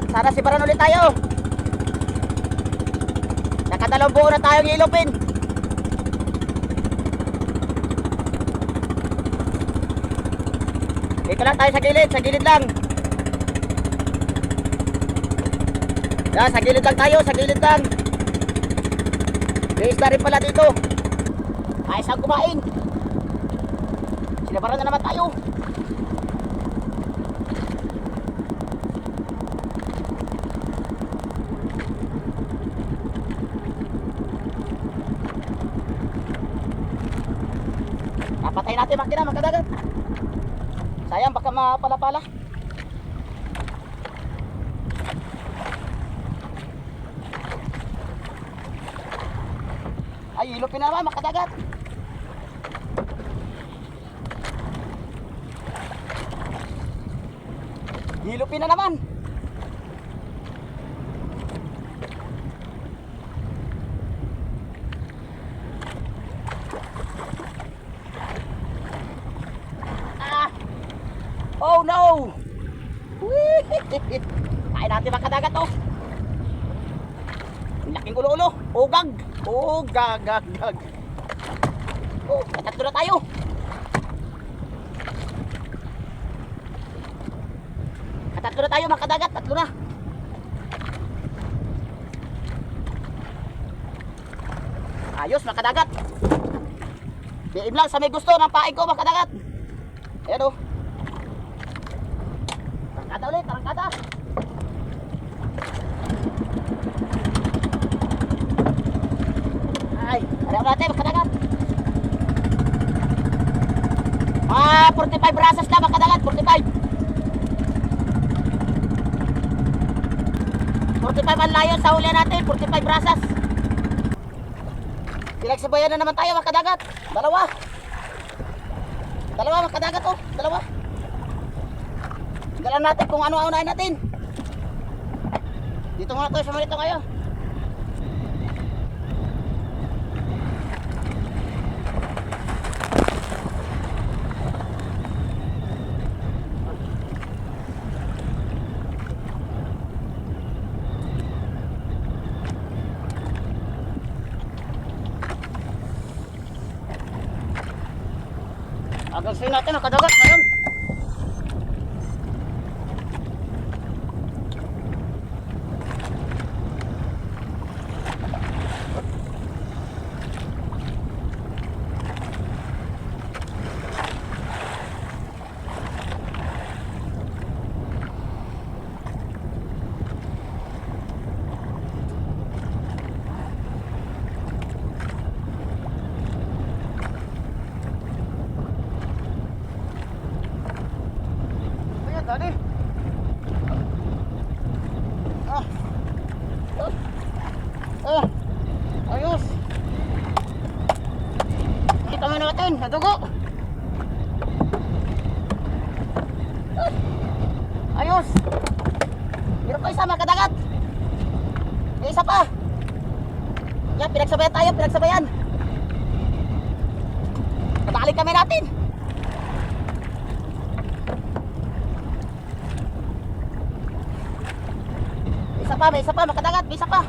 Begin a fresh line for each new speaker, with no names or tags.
makadagat. Sana sibaran ulit tayo. Nakadalawang buo na tayong ilupin. Dito lang tayo sa gilid lang. Yan, sa gilid lang tayo, sa gilid lang. May isda rin pala dito. Ayos ang kumain. Sinabaran na naman tayo. Napatay natin makina, makadagat. Sayang, baka mapala-pala. Ay, ilupin na naman, makadagat. Hilupin na naman. Oh no! Kain natin makadagat oh. Laking ulo-ulo. Ugag. Ugag. Oh, tatlo na tayo. Tatlo na tayo makadagat. Tatlo na. Ayos makadagat. Biim lang sa may gusto ng paing ko makadagat. Ayan oh. Tarangkada ulit, tarangkada. Ay, alam natin, makadagat. 45 brasas na makadagat, 45. 45 ang layo sa huli natin, 45 brasas. Pinagsabayan na naman tayo makadagat. Dalawa makadagat oh, dalawa. Tingnan natin kung ano unahin natin. Dito muna tayo sa malito ngayon. Agad natin nakadagat ngayon. Tadi. Ayos. Kita mo natin, nadugo. Ayos. Meron pa isa makadagat. May isa pa. Yan, pinagsabayan tayo, pinagsabayan. Patalik kami natin. May isa pa, makadagat, may isa pa.